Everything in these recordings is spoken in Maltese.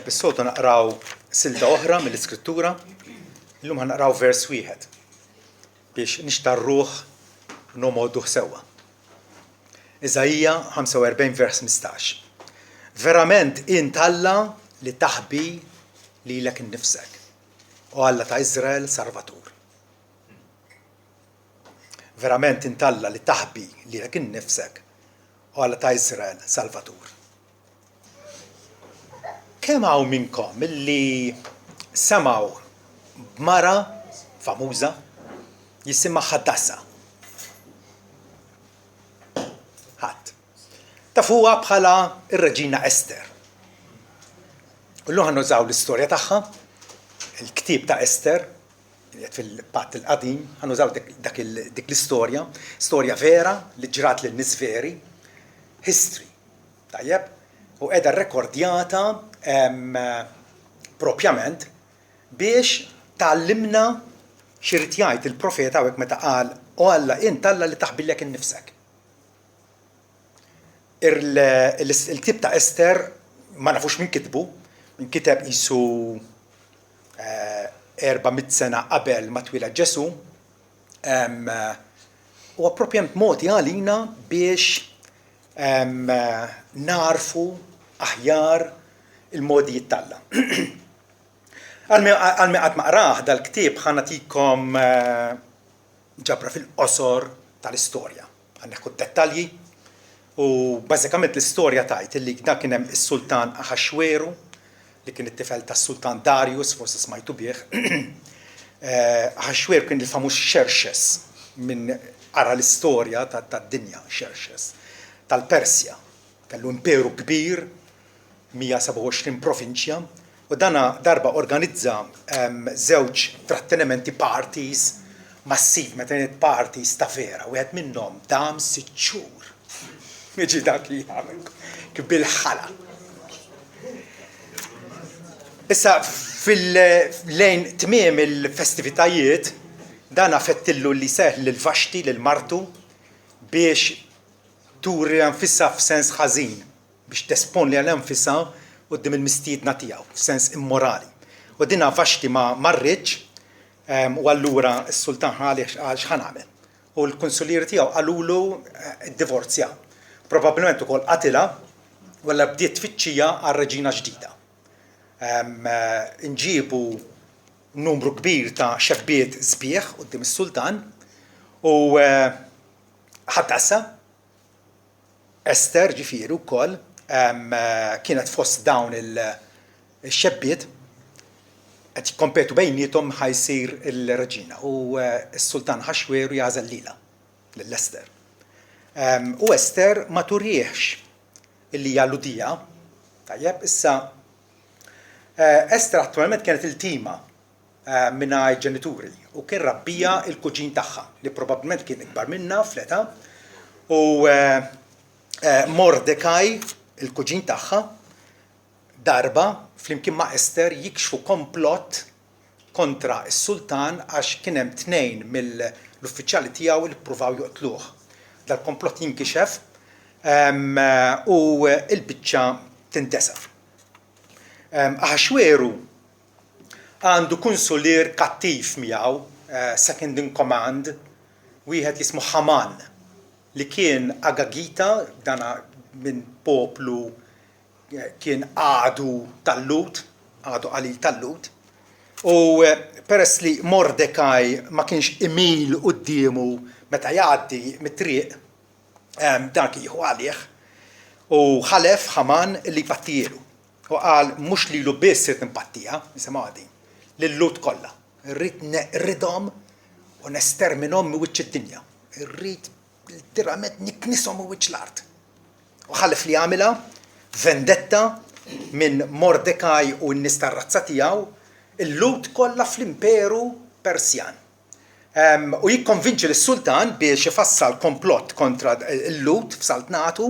Bis-soltu naqraw silta oħra mill-Iskrittura, illum ħanaqraw vers wieħed biex nixtarruh nomoduh sewwa. Iżajja 45 vers 15. Verament int Alla li taħbi lilek innifsek u Alla ta' Iżrael Salvatur. Verament int Alla li taħbi lilek innifsek u Alla ta' Iżrael Salvatur. Kemm hawn minnkom illi semgħu b'mara famuża jisimha Ħadassa? Ħadd. Tafuha bħala ir-Reġina Ester. Illum ħannużaw l-istorja tagħha, il-ktieb ta' Ester, fil-Patt il-Qadim, ħannużaw dik l-istorja, storja vera li ġrat lil nies veri, history. Tajjeb? U qiegħda rrekordjata propjament biex tgħallimna x'irid jgħid il-profeta hawnhekk meta qal u Alla int Alla li taħbillek innifsek. Il-ktieb ta' Ester ma nafux min kitbu, min kiteb qisu 400 sena qabel ma twiled Ġesu, huwa propjament modi għalina biex narfu aħjar il-modijiet talla. Għalmi qatt ma qrah dal-ktieb ħanatikom ġabra fil-qosor tal-istorja. Ħanneħku d-dettalji u bażikament l-istorja tajt li dak kien hemm is-Sultan Aħaxweru li kien it-tifel tas-Sultan Darius, forsi smajtu bih. Aħaxweru kien il-famuż Xerxes minn ara l-istorja tad-dinja Xerxes tal-Persja. Kellu imperu kbir, 127 provinċja, u dana darba organizza żewġ trattenimenti parties massiv, maternity parties ta' vera, wieħed minnhom dam 6 xhur. Jiġi dak li jagħmel kif bil-ħala. Issa fil-lejn tmiem il-festivitajiet dana fettillu li seħ lil Vaxti lil martu biex turi anfissa f'sens ħażin biex tespon li għal-anfissa qudiem il-mistiedna tiegħu f'sens immorali. U dinha Vaxti ma marritx u allura s-Sultan għal x'ħan nagħmel. U l-kunsulieri tiegħu qalulu ddivorzja. Probabbilment ukoll qatilha walla bdiet tfittxija għal reġina ġdida. Inġiebu numru kbir ta' xebbiet sbieħ quddiem is-Sultan u Ħadassa Ester ġifieri wkoll kienet fost dawn il-xebbiet qed jikkompetu bejniethom ħajsir il-reġina u s-Sultan Aħaxweru jagħżel lilha lill-Ester. U Ester ma turiex illi hija ludija, tajjeb, issa Ester attwalment kienet il-tima mingħajr ġenituri u kien rabbija il-kuġin tagħha li probabbilment kien ikbar minnha fl-età u Mordekaj, il-kuġin tagħha, darba flimkien ma' Ester jikxfu komplott kontra s-Sultan għax kien hemm 2 mill-uffiċjali tiegħu li ppruvaw joqtluh. Dal-komplott jinkixef u l-biċċa tintesa'. Aħaxweru għandu kunsulier kattiv miegħu, second in command, wieħed jismu Haman, li kien Agagita, dana minn poplu kien għadu tal-Lut, għadu qalil tal-Lut, u peress li Mordekaj ma kienx imil quddiemu meta jgħaddi mit-triq, dan kien jieħu għalih, u ħalef Haman li jpattijielu. U qal mhux lilu biss irid nimpattija, nisimgħu għadi, lill-Lut kollha. Irrid neqridhom u nesterminhom minn wiċċ id-dinja. Irrid literalment niknishom minn wiċċ l-art. U ħallef li għamilha vendetta minn Mordekaj u n-nies tar-razza tiegħu il-Lut kollha fl-imperu Persjan. U jikkonvinċi lis-Sultan biex ifassal komplott kontra il-Lut f'Saltnatu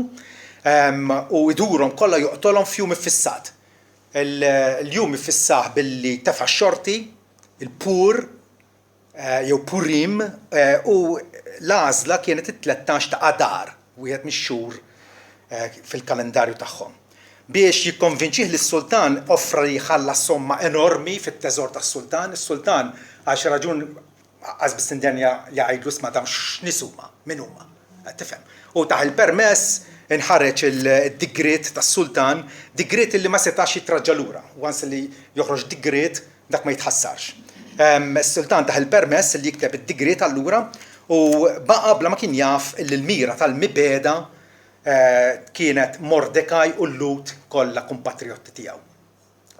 u jdurhom kollha joqtolhom f'jum iffissat. Il-jum iffissah billi tefa' xorti, il-Pur jew Purim u l-għażla kienet it-13 ta' Adar, wieħed mix-xhur fil-kalendarju tagħhom. biex jikkonvinċih li s-sultan offra li jħallas somma enormi fit-teżor tas-sultan. Is-sultan għax raġun għazbis tindenja jgħidlu sma dam x'nisuma min huma. Tifhem. U taħ il-permess inħareġ il-digrit tas-sultan, digrit li ma setax jitraġġa lura. Once li joħroġ digrit dak ma jitħassarx. Is-sultan taħ il-permess li jikteb id-digrit allura u baqa bla ma kien jaf il-mira tal-mibeda kienet Mordecai u l-Lut kollha kompatriotti tiegħu.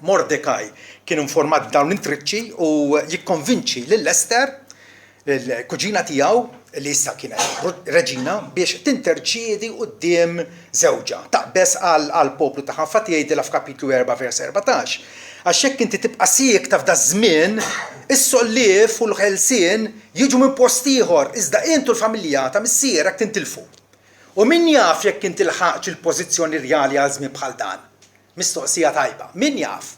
Mordecai kien informat dawn l-intriċċi u jikkonvinċi lill-Ester, il-kuġina tiegħu li issa kienet reġina biex tinterċiedi quddiem żewġa. Taqbes għal poplu tagħha fatt jgħidilha f'kapitlu 4 vers 14. Għax hekk inti tibqa' siekta f'da żmien, is-sollif u l-ħelsien jiġu minn post ieħor iżda intu l-familja ta' missierek tintilfu. U min jaf jekk inti lħaqx il-pożizzjoni rjali għal żmien bħal dan? Mistoqsija tajba. Min jaf?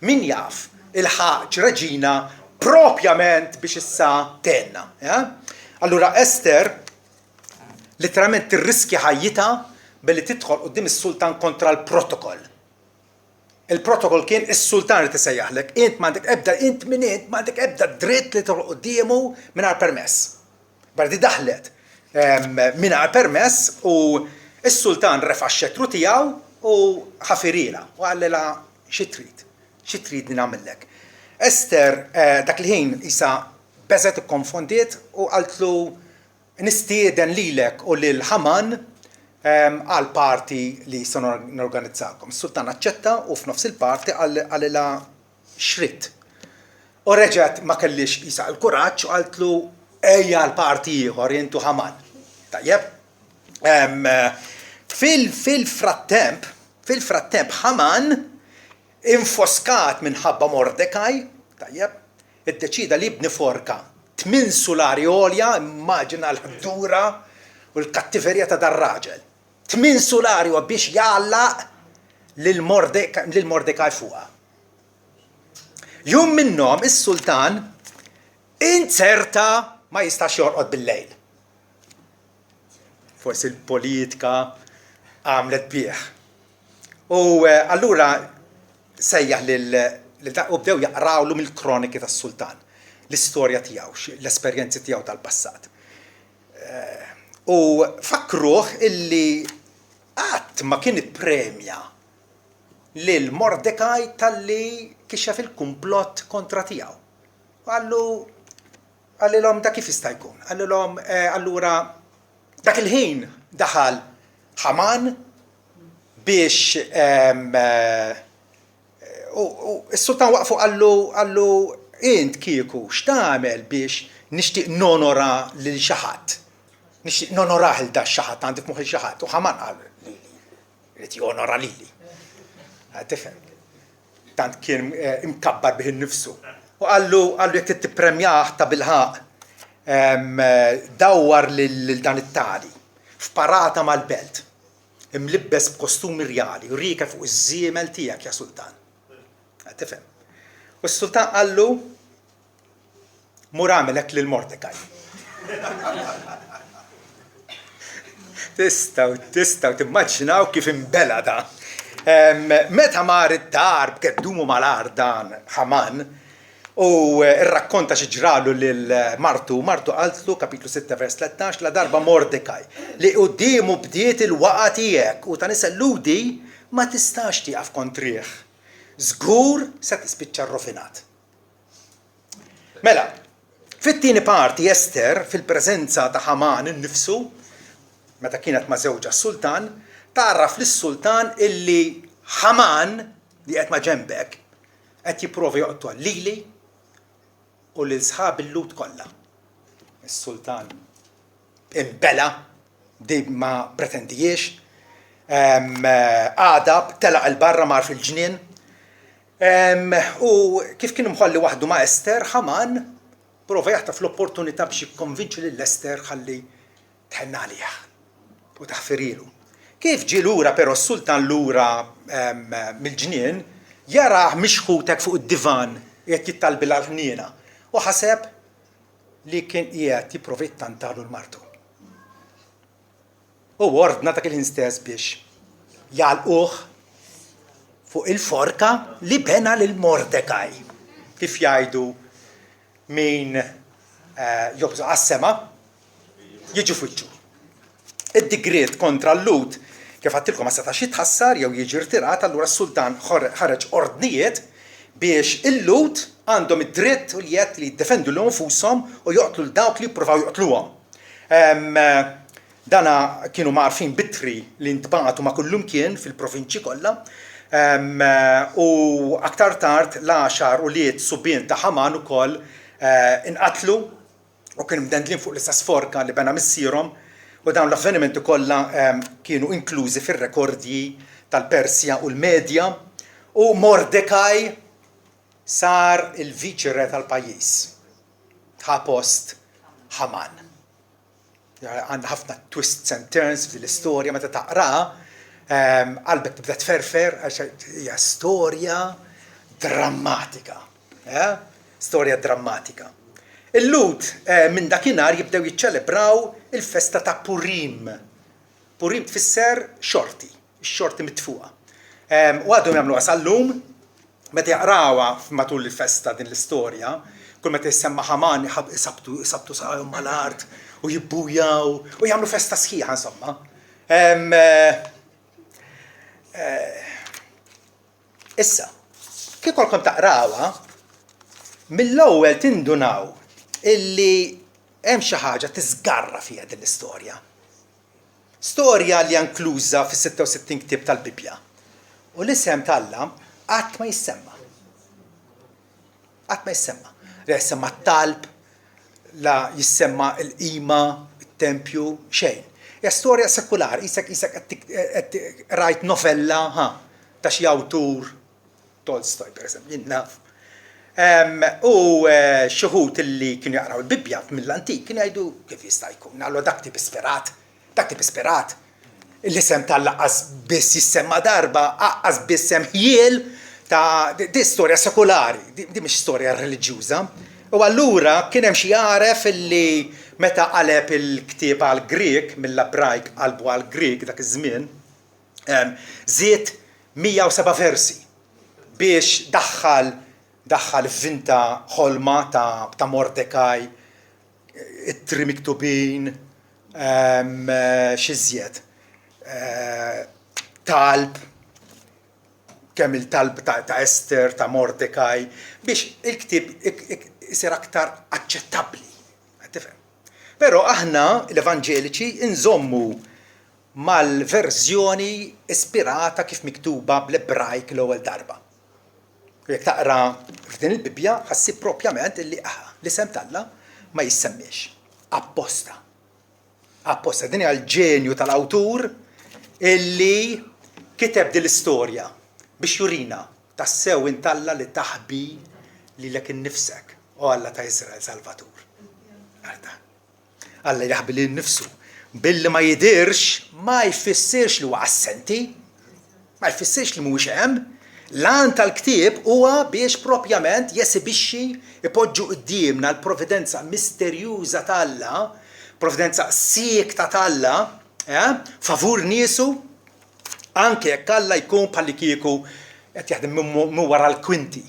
Min jaf il-ħaqx reġina propjament biex issa tenna. Allura Ester literalment tirriskja ħajjita billi tidħol quddiem is-sultan kontra l-protokoll. Il-protokoll kien is-sultan li tisejjaħlek, int m'għandek ebda, int min int m'għandek ebda dritt li tidħol qudiemu mingħajr permess. Bardi daħlet mingħajr permess u is-sultan refa' x-xettru tiegħu u ħafirila u għallila xi trid nagħmellek. Ester dak il-ħin isa beżet ikkonfondiet u qaltlu nistieden lilek u lil Haman għal parti li se norganizzakom. Is-sultan aċċetta u f'nofs il-parti għalilha xritt. U reġgħet ma kellix isa l-kuraġġ u qaltlu ejja l-parti ieħor intu Haman. Tajjeb. Fil-frattemp Haman infoskat minħabba Mordecai, tajjeb, iddeċida li jibni forka 8 sulari għolja, immaġina l-ħdura u l-kattiverja ta' dar-raġel. 8 sulari u biex jgħallaq lil-Mordecai fuqha. Jum minnhom is-sultan inserta ma jistax jorqod bil-lejl. Forsi l-politika għamlet bieħ. U allura sejjaħ u bdew jaqrawlu mill-kroniki tas-sultan, l-istorja tiegħu, l-esperjenzi tiegħu tal-passat. U fakruh illi qatt ma kien ippremja lil Mordecai talli kixef il-kumplott kontra tiegħu. Għallilhom da kif jista' jkun. Għallilhom allura dak il-ħin daħal Haman biex is-sultan waqfu għallu int kieku x'tagħmel biex nixtieq nonora lil xi ħadd. Nixtieq nonorah il da xi ħadd għandi f'moħħi xi ħadd u Haman qal irid jonora lili. Tifhem. Tant kien imkabbar bih innifsu. U għallu jekk tippremjah ta' bilħaq dawwar lil dan it-tali f'parata mal-belt imlibbes b'kostumi rjali u rika fuq iż-żiemel tiegħek ja sultan. Tifhem. U s-sultan qallu mur għamilek lil Mordecai. Tistgħu timmaġinaw kif imbela da. Meta mar id-dar b'keddumu mal-ar dan Haman u rrakkonta xi ġralu lil Martu qaltlu kapitlu 6 vers 13 la darba Mordecai li qudiemu bdiet il-waqa tiegħek u ta' niselludi ma tistax tieqaf kontrih. Żgur se tispiċċa rrofinat. Mela, fit-tieni parti Ester fil-preżenza ta' Haman innifsu meta kienet ma' żewġa s-sultan tarraf lis-sultan illi Haman li qed ma' ġembek qed jipprova joqtol lili u lil sħab il-Lut kollha. Is-sultan imbela di ma pretendijiex, għadab telaq il-barra mar fil-ġnien, u kif kien mħolli waħdu ma' Ester, Haman prova jaħtaf l-opportunità biex jikkonvinċi lil-Ester ħalli tħenna għalih u taħfirilu. Kif ġie lura però s-sultan lura mill-ġnien jaraħ mixħutek fuq id-divan qed jittalbi l-ħniena u ħaseb li kien qiegħed jipprova jittantalu l-martu. U ordna dak il-ħin stess biex jgħalquh fuq il-forka li bena lil Mordecai. Kif jgħidu min jobżu għas-sema jiġu f'wiċċu. Id-digriet kontra l-Lut kif għattilkom ma setax jitħassar jew jiġi rtirat, allura s-sultan ħareġ ordnijiet biex il-Lut għandhom id-dritt u l-jett li jiddefendu l-nfushom u joqtlu l-dawk li jippruvaw joqtluhom. Dana kienu marfin bitri li ntbagħtu ma' kullum kien fil-provinċi kollha. U aktar tard l-10 u liet subien ta' Haman ukoll inqatlu u kienu mdendlin fuq l-istess forka li bena missierhom u dawn l-avvenimenti kollha kienu inklużi fir-rekordji tal-Persja u l-Medja u Mordecai sar il-viċi re tal-pajjiż ħa post Haman. Għandna ħafna twists and turns fil-istorja meta taqraha qalbek tibda tferfer għax hija storja drammatika. Storja drammatika. Il-Lut minn dakinhar jibdew jiċċelebraw il-festa ta' Purim. Purim tfisser xorti, x-xorti mitfuqa. U għadhom jagħmluha sal-lum, meta jaqrawha matul il-festa din l-istorja, kull meta jissemma Haman isabtu saqajhom mal-art u jibbujaw u jagħmlu festa sħiħa insomma. Issa, kif kolkom taqrawha, mill-ewwel tindunaw illi hemm xi ħaġa tiżgarra fiha din l-istorja. Storja li inkluża fis-66 ktieb tal-Bibja. U l-isem tal-Alla qatt ma jissemma. Qatt ma jissemma. La jissemma t-talb, la jissemma l-qima, it-tempju, xejn. Hija storja sekulari, isek qed rajt novella ta' xi awtur Tolstoj pereżempju, jien naf. U xi wħud illi kienu jaqraw il-Bibja mill-antik kienu jgħidu kif jista' jkun, għallu dak tip isperat. L-isem tal-laqqas biss jissemma darba, aqqas biss hemm ħiel ta' di storja sekulari, di mhix storja reliġjuża. U allura kien hemm xi jaref illi meta qaleb il-ktieb għall-Grieg mill-Ebrajk qalbu għall-Grieg dak iż-żmien, żied 107 versi biex daħħal f'vinta ħolma ta' Mordecai, it-tri miktubin, x'iżjed, talb, kemm il-talb ta' Ester, ta' Mordecai, biex il-ktieb isir aktar aċċettabbli. Però aħna l-Evanġeliċi nżommu mal-verżjoni ispirata kif miktuba bl-Ebrajk l-ewwel darba. Jekk taqra f'din il-Bibja ħassib propjament illi l-isem tal-Alla ma jissemmiex. Apposta. Din hija l-ġenju tal-awtur illi kiteb din l-istorja biex jurina tassew intalla li taħbi lilek innifsek u Alla ta' Iżrael Salvatur. Alla jaħbi lil nnifsu billi ma jidirx ma jfissirx li huwa assenti, ma jfissirx li mhuwiex hemm. L-għan tal-ktieb huwa biex propjament jesibixxi ipoġġu qudiemna l-providenza misterjuża tal-Alla, providenza siekta tal-Alla, favur niesu, anke jekk Alla jkun bħalli kieku qed jaħdem minn wara l-kwinti.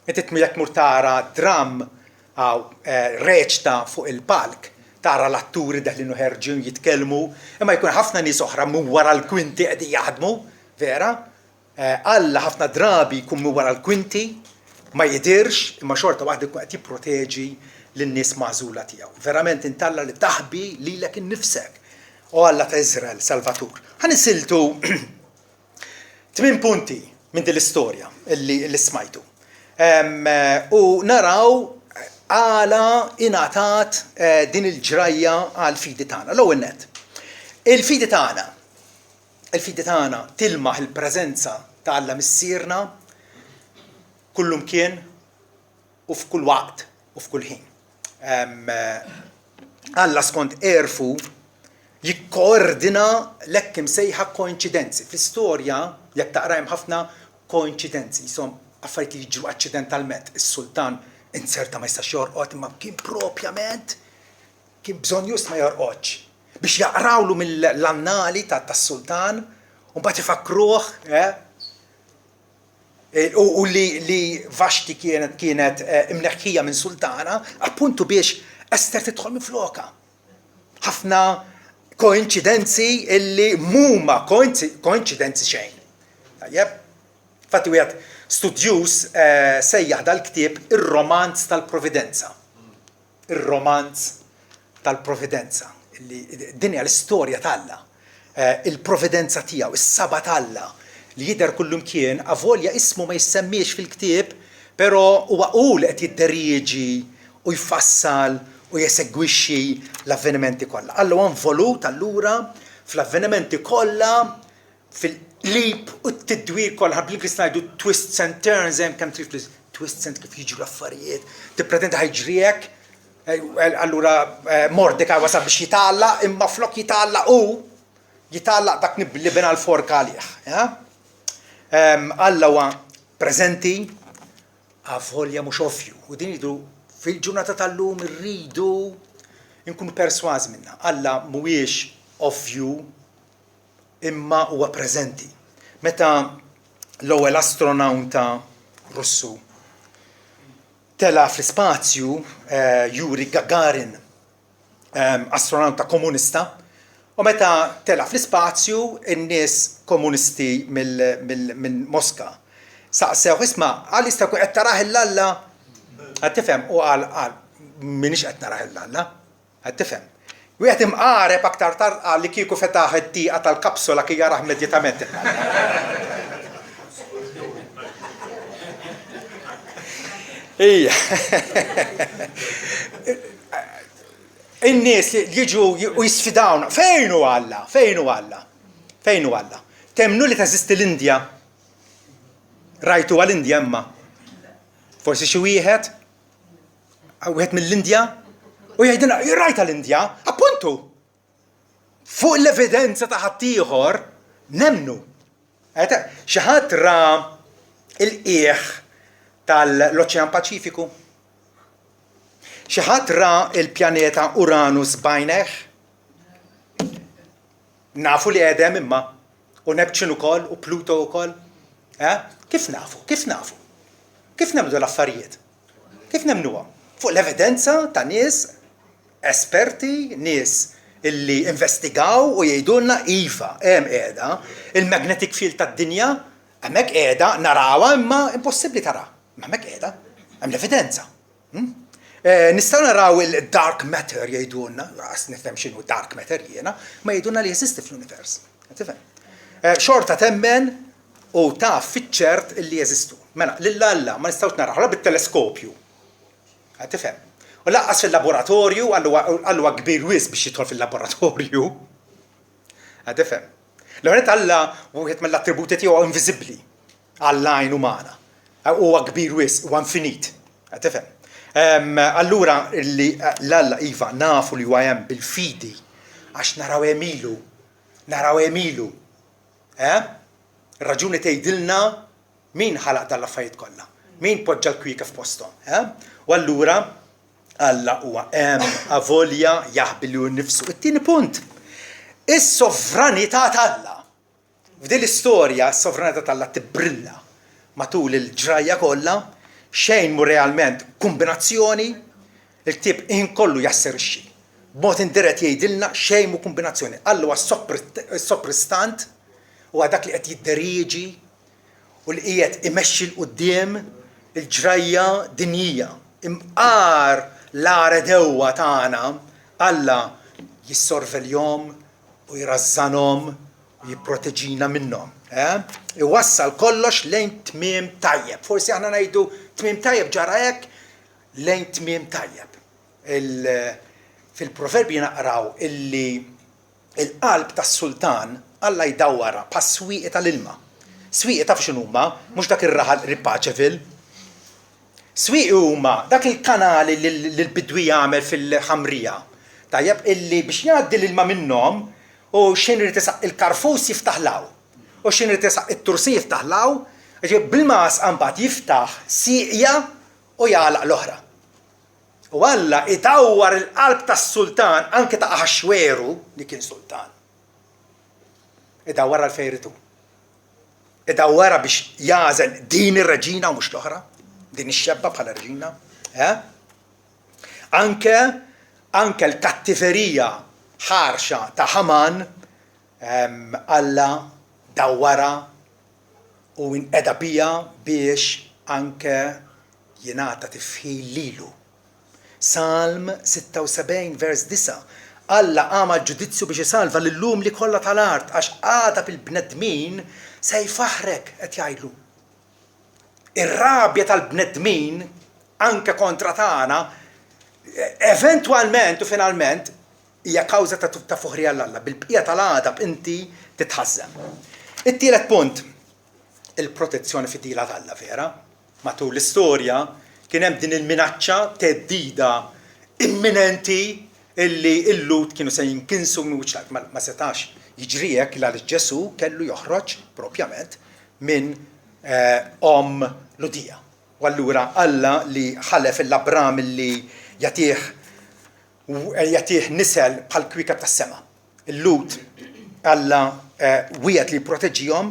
Qed titmilek mur tara dram reċta fuq il-palk, tara l-atturi daħlin ħerġin jitkellmu, imma jkun ħafna nies oħra minn wara l-kwinti qegħdin jaħdmu, vera? Alla ħafna drabi jkun minn wara l-kwinti, ma jidirx, imma xorta waħda jkun qed jipproteġi lin-nies magħżula tiegħu. Verament intalla li taħbi lilek innifsek u Alla ta' Iżrael Salvatur. Ħanisiltu 8 punti minn din l-istorja li smajtu. U naraw għala ingħatat din il-ġrajja għal fidi tagħna. L-ewwel nett. Il-fidi tagħna tilmaħ il-preżenza ta' Alla missierna kullum kien u f'kull waqt u f'kull ħin. Alla skont erfu jikkoordina l-hekk imsejħa koinċidenzi. Fl-istorja jekk taqra hemm ħafna koinċidenzi, jisom affarijiet li jiġru aċċidentalment. Is-sultan inserta ma jistax jorqod imma kien propjament kien bżonn just ma jorqodx biex jaqrawlu mill-annali tas-sultan u mbagħad ifakruh u li Vashti kienet imneħħija minn sultana appuntu biex Ester tidħol minn floka. Ħafna koinċidenzi illi mhuma koinċidenzi xejn. Tajjeb? Fatti wieħed studjus sejjaħ dal-ktieb ir-romanz tal-providenza. Ir-romanz tal-providenza. Din hija l-istorja tagħha. Il-providenza tiegħu, is-saba tagħha li jidher kullum kien avolja ismu ma jissemmiex fil-ktieb, però huwa hu li qed jidderieġi u jfassal u jesegwixxi l-avvenimenti kollha. Alla huwa involut allura fl-avvenimenti kollha fil-qlib u t-tidwir kollha bl-Inglis ngħidu twists and turns hemm kemm trif twists and kif jiġu l-affarijiet. Tippretendi ħajġriek, allura Mordecai wasal biex jitgħallaq, imma flok jitgħallaq hu jitgħallaq dak li bena l-forka għalih. Alla huwa preżenti avolja mhux ovvju. U din jidru fil-ġurnata tal-lum irridu nkunu persważi minnha. Alla mhuwiex ovvju imma huwa preżenti. Meta l-ewwel astronawta Russu tela fl-ispazju Yuri Gagarin, astronauta komunista, u meta tela fl-ispazju in-nies komunisti minn Mosca saqsew isma' għal jista' jkun qed taraħ il-Alla qed tifhem u qal m'iniex qed naraħ il-Alla qed tifhem. Wieħed imqareb aktar tard qal li kieku fetaħ id-tieqa tal-kapsula kien jaraħ immedjatament. Ija. In-nies li jiġu u jisfidawna, fejn hu Alla? Fejn hu Alla? Fejn hu Alla? Temnu li teżisti l-Indja? Rajtu għall-Indja imma? Forsi xi wieħed mill-Indja? U jgħidilna, rajta l-Indja? Appuntu! Fuq l-evidenza ta' ħaddieħor nemnu. Xi ħadd ra il-qiegħ tal-Oċean Paċifiku? Xi ħadd ra il-pjaneta Uranus bajneħ? Nafu li qegħdem imma u Neptune ukoll u Pluto wkoll? Kif nafu? Kif nafu? Kif nemnu l-affarijiet? Kif nemnuhom? Fuq l-evidenza ta' nies esperti, nies illi investigaw u jgħidulna iva hemm qiegħda il-magnetic field tad-dinja hemmhekk qiegħda narawha imma impossibbli tara. Hemmhekk qiegħda, hemm l-evidenza. Nistgħu naraw il-dark matter jgħidulna, ras nifhem x'inhu dark matter jiena, ma jgħidulna li jeżisti fl-univers. Tifhem? Xorta temmen u taf fiċ-ċert illi jeżistu. Mela, lill-Alla ma nistgħux narawha bit-teleskopju. Tifhem? U laqqas fil-laboratorju għallu kbir wis biex jidħol fil-laboratorju. Tifhem? L-għanet Alla wieħed mill-attributi tiegħu invisibbli għall-għajn umana. Huwa kbir wis, huwa infinit. Tifhem? Allura l-Alla iva nafu li huwa hemm bil-fidi għax naraw emilu. Naraw emilu. Ir-raġuni tgħidilna min ħalaq dal-affarijiet kollha. Min poġġa l-kwika f'posthom. U allura Alla huwa hemm avolja jaħbilu nnifsu. It-tieni punt. Is-sovranità t'Alla. F'din l-istorja s-sovranità t'Alla tibbrilla matul il-ġrajja kollha xejn mu realment kombinazzjoni il-ktieb inkollu jasserixxi. B'mod indirett jgħidilna xejn mu kombinazzjoni. Alla huwa sopristant u dak li qed jidderieġi u li qiegħed imexxi l quddiem il-ġrajja dinjija. Imqar l-ara dewwa tagħna Alla jissorveljhom u jrażżanhom u jipproteġina minnhom. Iwassal kollox lejn tmiem tajjeb. Forsi aħna ngħidu tmiem tajjeb ġara hekk lejn tmiem tajjeb. Fil-proverbi naqraw illi il-qalb tas-sultan Alla jdawwara bħas swieqi tal-ilma. Swieqi taf x'inhuma, mhux dak ir-raħal Ripaċevil. Swieqi huma dak il-kanali li l-bidwi jagħmel fil-ħamrija. Tajjeb illi biex jgħaddi l-ilma minnhom u x'inri tisaq il-karfus jiftaħlaw. U x'inri tisaq it-tursi jiftaħlaw, bil-mas mbagħad jiftaħ sieqja u jagħlaq l-oħra. U Alla idawwar il-qalb tas-sultan anke ta' Aħaxweru li kien sultan. Idawwar għal fejritu. idawwara biex jażel din ir-reġina u mhux l-oħra, din ix-xebba bħala reġina. Anke l-kattiverija ħarxa ta' Haman Alla dawwara u inqeda bija biex anke jingħata tifħil lilu. Salm 76 vers 9. Alla għamel ġudizzju biex isalva lill-lum li kollha tal-art għax għada bil-bnedmin se jfaħrek qed jgħidlu. Ir-rabja tal-bnedmin anke kontra tagħna eventwalment u finalment hija kawża ta' fuħrija l-Alla. Bil-bqija tal-għadab inti titħażem. It-tielet punt, il-protezzjoni fid-dila tal-Alla vera. Matul l-istorja kien hemm din il-minaċċa teddida imminenti illi il-Lut kienu se jinkinsu mwiċċat ma setax jiġri hekk għaliex Ġesu kellu joħroġ propjament minn Ludija. U allura Alla li ħalef l-Abram illi jagħtih nisel bħal kwikeb tas-sema. Il-Lut Alla wieħed li jipproteġġihom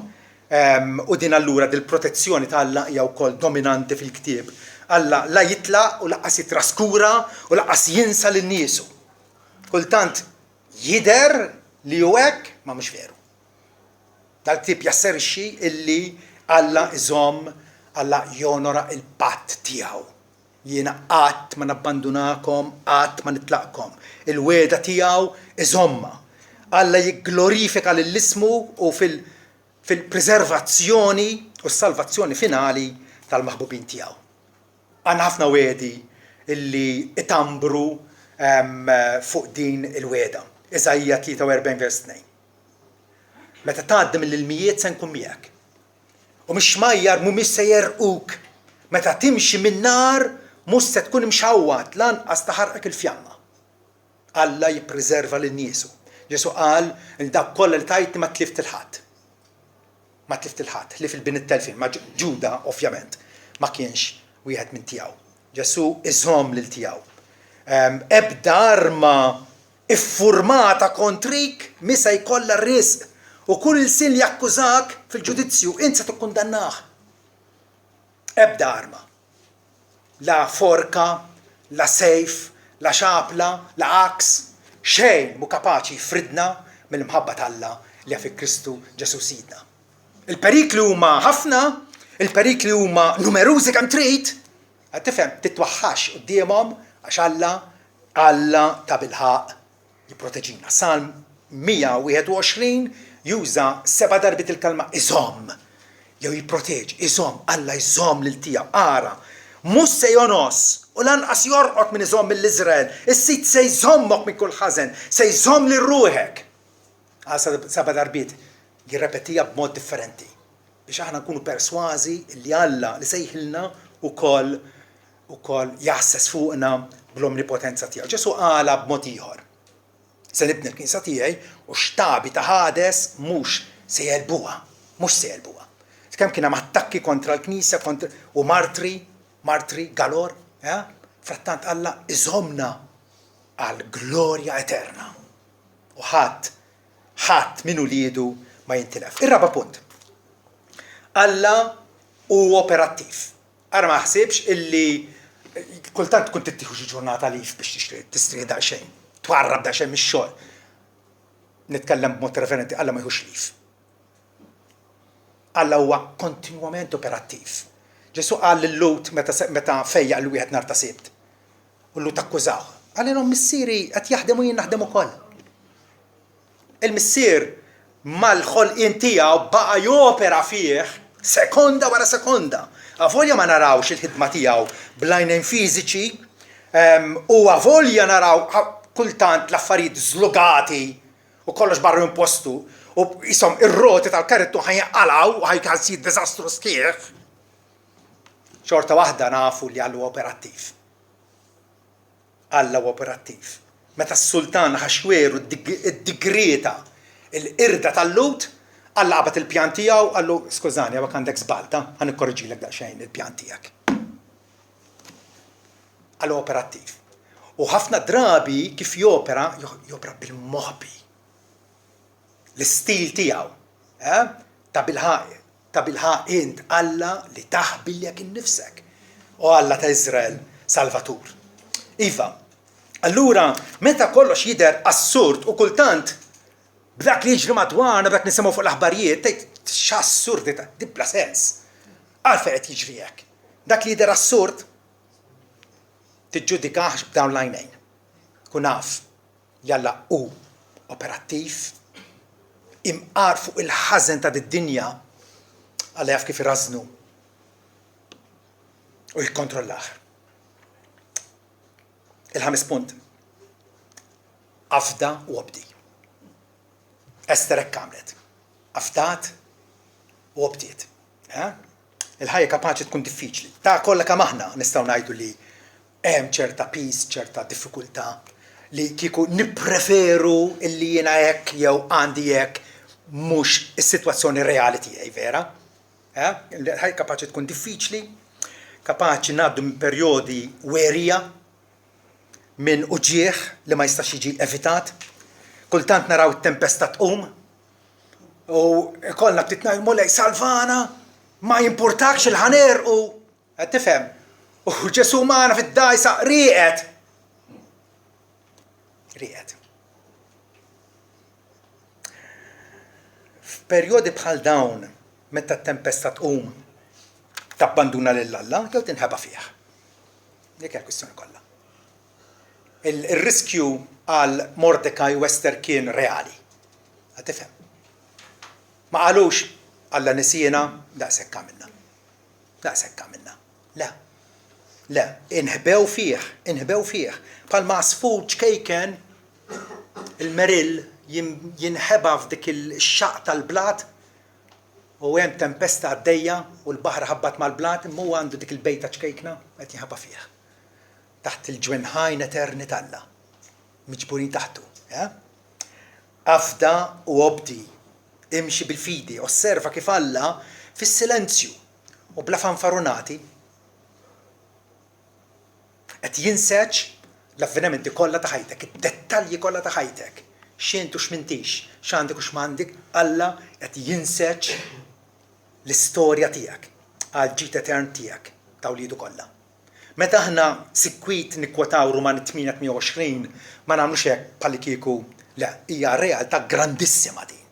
u din allura dil-protezzjoni ta' Alla hija wkoll dominanti fil-ktieb. Alla la jitlaq u laqqas jitraskura u laqqas jinsa lin-niesu. Kultant jidher li hu hekk ma mhux veru. Dal-ktieb jasserixxi illi Alla iżomm, Alla jonora il-patt tiegħu. Jiena qatt ma nabbandunakom, qatt ma nitlaqkom. Il-weda tiegħu iżomma. Alla jigglorifika lill-ismu u fil-preservazzjoni u s-salvazzjoni finali tal-maħbubin tiegħu. Għandna ħafna wedi illi itambru fuq din il-weda. Eżajja 43 vers 2. Meta tgħaddi mill-ilmijiet se nkun miegħek. U mix-xmajjar mhumiex se jerquk. Meta timxi min-nar mhux se tkun imxawwat lanqas taħarqek il-fjamma. Alla jippreserva lin-niesu. Ġesu qal il dak kollha li tajt ma tlift il-ħadd. Ma tlift il-ħadd, li fil-bin it-telfin, ma Ġuda ovvjament ma kienx wieħed minn tiegħu. Ġesu iżomm lil tiegħu. Ebda arma iffurmata kontrik misa jkollha r-risq u kull il-sin li jakkużak fil-ġudizzju inti se tikkundannah. Ebda arma. La forka, la sejf, la xapla, la aks, xejn mu kapaċi jfridna mill-mħabba tal-Alla li fi Kristu Ġesu Sidna. Il-perikli huma ħafna, il-perikli huma numerużi kemm trid, tifhem titwaħħax qudiemhom għax Alla ta' bilħaq jipproteġina. Salm 121 juża 7 darbit il-kelma iżomm. Jew jipproteġ, iżomm, Alla jżomm lil tiegħu. Ara, mhux se jonos u lanqas jorqod minn iżomm mill-Iżrael. Is-sit se jżommok minn kull ħażen, se jżomm lil ruħek. Għal 7 darbit jirrepetija b'mod differenti. Biex aħna nkunu persważi li Alla li sejħilna ukoll jaħsess fuqna bl-omnipotenza tiegħu. Ġesu qala b'mod ieħor. Se nibni l-Knisja tiegħi u xtabi ta' Ħades mhux se jelbuha, mhux se jelbuha. Kemm kien hemm attakki kontra l-Knisja u martri galor, frattant Alla iżomna għal glorja eterna. U ħadd min uliedu ma jintilef. Ir-raba' punt. Alla hu operattiv. Ara ma ħsibx illi kultant tkun tittieħu xi ġurnata lif biex tistri daqsxejn, twarrab daqsxejn mix-xogħol. Nitkellem b'mod referenti Alla ma jħux lif. Alla huwa kontinwament operattiv. Ġesu qal lil-Lut meta fejja l wieħed nhar ta' Sibt. U Lut akkużaw. Għalihom missieri qed jaħdem u jien naħdem ukoll. Il-missier mal-ħolqien tiegħu baqa' jopera fih sekonda wara sekonda. Avolja ma narawx il-ħidma tiegħu bl-għajnejn fiżiċi u avolja naraw kultant l-affarijiet żlugati u kollox barra minn postu u jisom ir-roti tal-karittu ħajjaqalaw u ħajkassi diżastru sħiħ. Xorta waħda nafu li Alla operattiv. Alla operattiv. Meta s-sultan ħaxweru id-digreta il-irda tal-Lut, Alla qabad il-pjan tiegħu, għallu skużani, għabak għandek żbalta, ħan ikkorriġilek daqsxejn il-pjan tiegħek. Alla operattiv. U ħafna drabi kif jopera bil-moħbi. L-istil tiegħu ta' ta' bilħaq int Alla li taħbiljek innifsek. U Alla ta' Izrael Salvatur. Iva, allura meta kollox jidher assurd u kultant b'dak li jiġri madwarna b'dak nisimgħu fuq l-aħbarijiet tgħid x'assurdi ta' bla sens. Għalfejn qed jiġri hekk. Dak li jidher assurd tiġġudikah b'dawn l-għajnejn. Kun naf li Alla hu operattiv imqar fuq il-ħażen ta' d-dinja Alla jaf kif irrażnu u jikkontrollah. Il-ħames punt. Afda u obdi. Ester hekk għamlet. Afdat u obdiet. Il-ħajja kapaċi tkun diffiċli. Ta' kollha kemm aħna nistgħu ngħidu li hemm ċerta peace, ċerta diffikultà li kieku nippreferu illi jiena hekk jew għandi hekk mhux is-sitwazzjoni reali tiegħi vera. Il-ħajja kapaċi tkun diffiċli, kapaċi ngħaddu minn perjodi werija minn uġieħ li ma jistax jiġi evitat. Kultant naraw it-tempesta tqum u ikollna ftit ngħidu mulej salvana ma jimpurtakx il-ħaner u qed tifhem. U Ġesu magħna fid-dajsa rieqed. F'perjodi bħal dawn meta t-tempesta tqum tabbanduna lil Alla jew tinħeba fih. Dik hija l-kwistjoni kollha. Il-riskju għal Mordecai u Ester kien reali. Qed tifhem. Ma qalux Alla nisiena daqshekk għamilna. Le, inħbew fih. Bħalma għasfur ċkejken il-Merill jinħeba f'dik il-xaq tal-blat u hemm tempesta għaddejja u l-baħar ħabbat mal-blat imma huwa għandu dik il-bejta ċkejkna qed jinħeba fih. Taħt il-ġwenħajn eterni t'Alla. Miġburin taħtu. Afda u obdi. Imxi bil-fidi. Osserva kif Alla fis-silenzju u bla fanfarunati qed jinseċ l-avvenimenti kollha ta' ħajtek, id-dettalji kollha ta' ħajtek. X'int u x'mintix, x'għandek u x'm'għandek, Alla qed jinseċ l-istorja tiegħek, għal-ġid etern tiegħek ta' wliedu kollha. Meta aħna sikwit nikkwataw Rumani 8:28 ma nagħmlux hekk bħalli kieku le, hija realtà grandissima din.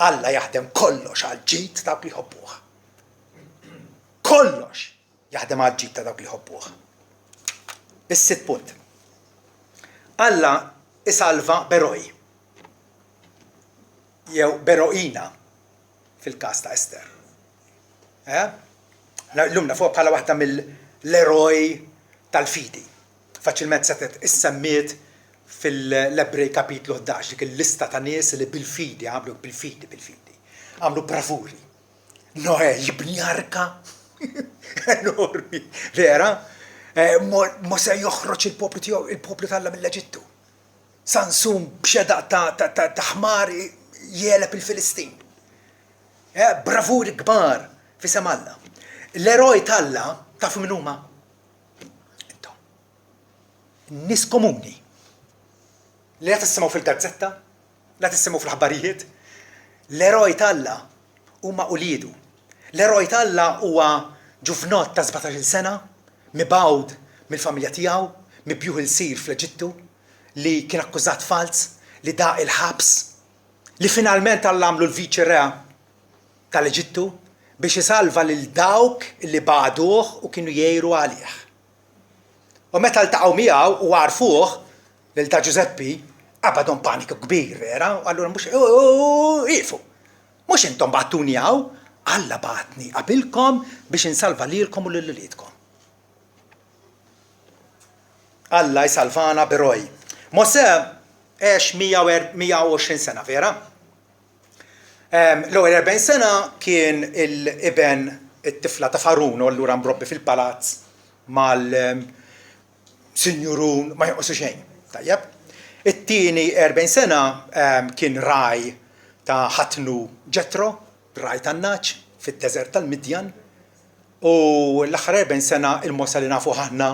Alla jaħdem kollox għal-ġid ta' dawk li jħobbuh. Kollox jaħdem għal-ġid ta' dawk li jħobbuh. Is-sitt punt. Alla isalva Beroj. Jew Beroina fil-każ ta' Ester. L-lumna fuq bħala waħda mill-eroj tal-fidi. Faċilment setet issemmiet fil-Ebrej kapitlu 11 dik il-lista ta' nies li bil-fidi għamlu bil-fidi. Għamlu bravuri. Noè jibni arka enormi, vera? Mose joħroġ il-poplu tiegħu, il-poplu tal-Alla mill-Eġittu. Sansum b'xedaq ta' ħmar jeleb il-Filistin. Bravuri kbar fisem Alla. L-eroj tal-Alla tafu min huma? Intom. Nies komuni. Li qed tissimgħu fil-gazzetta, la tissimgħu fil-ħbarijiet. L-eroj tal-Alla huma uliedu. L-eroj tal-Alla huwa ġuvnot ta' 17-il sena, mibgħud mill-familja tiegħu, mibjuħ il-sir fl-Eġittu, li kien akkużat fals, li daq il-ħabs, li finalment Alla għamlu l-viċi re tal-Eġittu biex isalva lil dawk li bagħduh u kienu jgħiru għalih. U meta ltaqgħu miegħu u għarfuh lil ta' Giuseppi, qabadhom paniku kbir vera, u allura mhux ifu. Mhux intom bagħtuni hawn, Alla bagħatni qabilkom biex insalva lilkom u lil uliedkom. Alla jsalvana Beroj. Mose għex 120 sena, vera? L-ewwel 40 sena kien il-iben it-tifla ta' Farun u allura mrobbi fil-palazz mal-sinjurun ma jonqosu xejn. Tajjeb. It-tieni 40 sena kien raj ta' ħatnu Ġetro, raj tan-naċ fit-deżert tal-Midjan. U l-aħħar 40 sena il-Mose li nafu ħaħna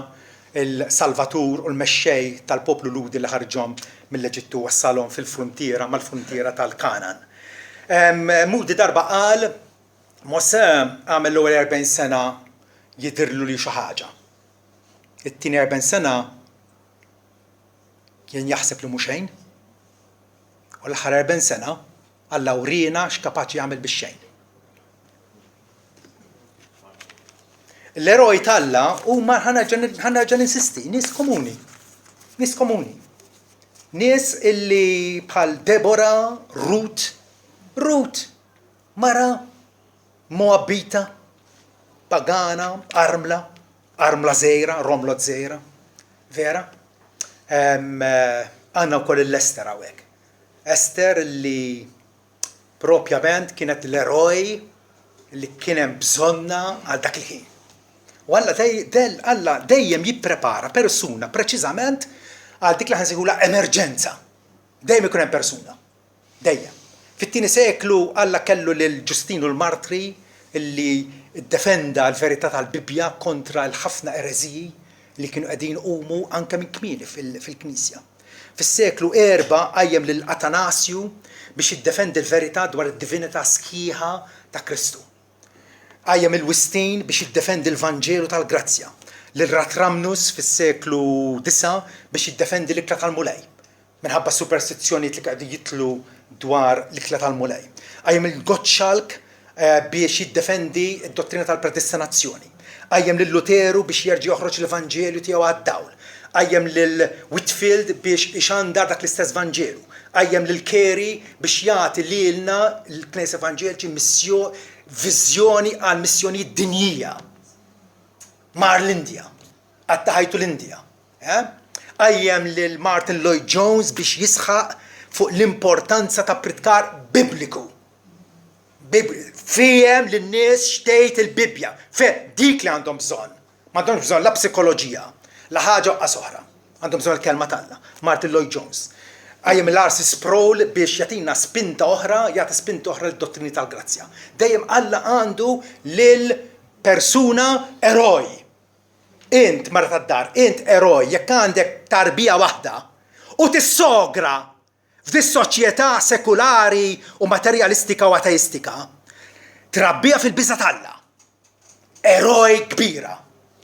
il-Salvatur u l-mexxej tal-poplu ludi li ħarġhom mill-Eġittu wassalhom fil-fruntiera mal-fruntiera tal-Kanan. Mudi darba qal Mosè għamel l-ewwel 40 sena jidirlu li xi ħaġa. It-tieni 40 sena kien jaħseb li mhu xejn. U l-aħħar 40 sena Alla urina x'kapaċi jagħmel bix-xejn. L-eroj talla huma ħanerġa' insisti, nies komuni. Nies komuni. Nies illi bħal Deborah, Ruth, mara Moabita, pagana, armla żgħira, romlot żgħira. Vera? Għandna wkoll l-Ester hawnhekk. Ester li propjament kienet l-eroj li kien hemm bżonna għal dak il-ħin. U Alla dejjem jipprepara persuna preċiżament għal dik li ħansejħula emerġenza. Dejjem ikun hemm persuna. Dejjem. Fit-tieni seklu Alla kellu lil Ġustinu l-Martri illi ddefenda l-verità tal-Bibja kontra l-ħafna ereżiji li kienu qegħdin umu anke minn kmieni fil-Knisja. Fis-seklu 4 qajjem lil Atanasju biex jiddefendi l-verità dwar id-divinità sħiħa ta' Kristu. Qajjem il-Wistin biex jiddefendi l-Vanġelu tal-Grazzja. Lil Ratramnus fis-seklu 9 biex jiddefendi l-ikla tal-Mulej. Minħabba superstizzjonijiet li qegħdin jitlu dwar l-ikla tal-Mulej. Qajjem il-Gottschalk biex jiddefendi d-dottrina tal-predestinazzjoni. Qajjem lil Luteru biex jerġa' joħroġ l-Evanġelju tiegħu għad-dawl. Qajjem lil Whitfield biex ixandar dak l-istess Vanġelu. Qajjem lil Carey biex jagħti lilna l-Knisja Evanġeliċi viżjoni għal missjonijiet dinjija. Mar l-Indja. Attaħajtu l-Indja. Qajjem lil Martin Lloyd Jones biex jisħaq fuq l-importanza ta' pritkar bibliku. Fihem lin-nies xtejt il-Bibja. Dik li għandhom bżonn. M'għandhomx bżonn la psikoloġija, la ħaġa oqqa oħra. Għandhom bżonn il-kelma tagħna. Martin Lloyd Jones. Qajjem l-Arsi Sproul biex jagħtina spinta oħra, jagħti spinta oħra l-dottrini tal-Grazzja. Dejjem Alla għandu lil persuna eroj. Int mara tad-dar, int eroj, jekk għandek tarbija waħda u tissogra f'dis soċjetà sekulari u materjalistika u ateistika, trabbija fil-biża' Alla. Eroj kbira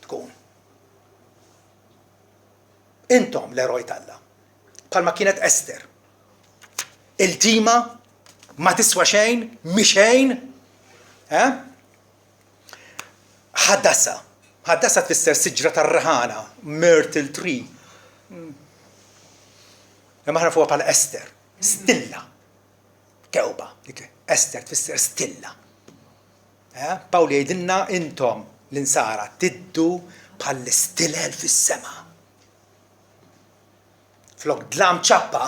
tkun. Intom l-eroj Alla. Bħalma kienet Ester. Il-tima ma tiswa xejn, mixejn. Ħaddasa tfisser siġra tar-raħana, myrtle tree. Imma ħna fuqha bħala Ester, stilla. Kewba, Ester tfisser stilla. Pawli jgħidilna intom l-insara tiddu bħall-istilel fis-sema. Flok dlam ċappa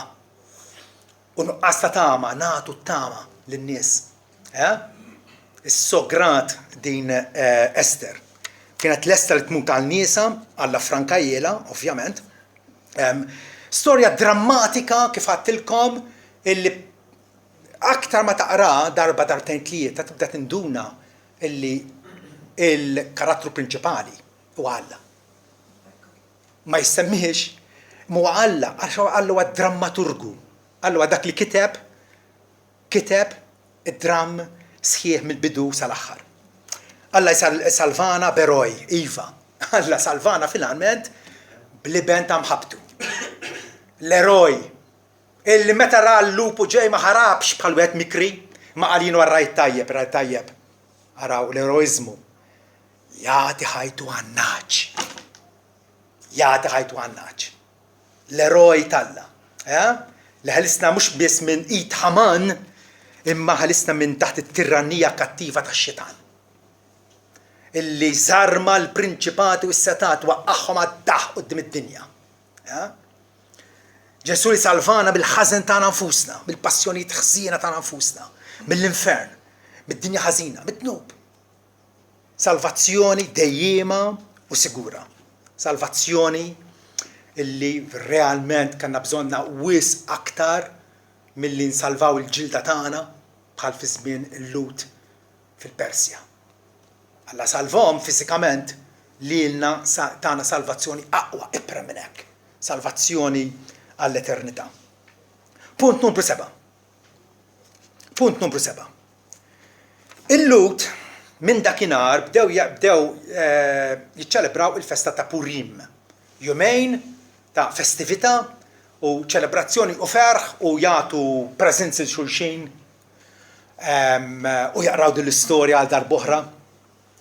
u nuqqas ta' tama, nagħtu t-tama lin-nies. Is-sograt din Ester. Kienet l-Ester li tmut għal-niesa, Alla Frankajela, ovvjament. Storja drammatika kif għattilkom illi aktar ma taqra darba darbtejn tlieta tibda tinduna illi il-karattru prinċipali u Alla. Ma jissemmiex mu Alla, għax Alla huwa drammaturgu. Alla huwa dak li kiteb id-dram sħiħ mill-bidu sal-aħħar. Alla salvana beroj, Iva. Alla salvana fil-għalment bliben ta' mħabtu. L-eroj, illi meta ra l-lupu ġej ma ħarabx bħal wieħed mikri, ma qalinu rajt tajjeb. Araw l-eroizmu. Jagħti ħajtu għannaċ. L-eroj Alla. Li ħalisna mhux biss minn id Ħaman, imma ħalisna minn taħt it-tirannija kattiva tax-xitan. Illi żarma l-prinċipati u s-setat waqqagħhom għad-daħ quddiem id-dinja. Ġesu li salvana bil-ħażen tagħna nfusna, bil-passjonijiet ħżiena tagħna nfusna, mill-infern, mid-dinja ħażina, mid-dnub. Salvazzjoni dejjema u sigura. Salvazzjoni illi realment kanna bżonna wis aktar milli nsalvaw il-ġilda tagħna bħal fi żmien il-Lut fil-Persja. Alla salvhom fiżikament lilna tagħna salvazzjoni aqwa ipra minn hekk. Salvazzjoni għall-eternità. Punt numru 7. Il-Lut minn dakinhar bdew jiċċelebraw il-festa ta' Purim. Jumejn ta' festività u ċelebrazzjoni u ferħ u jagħtu preżenzi xulxin u jaqraw din l-istorja għal darb'oħra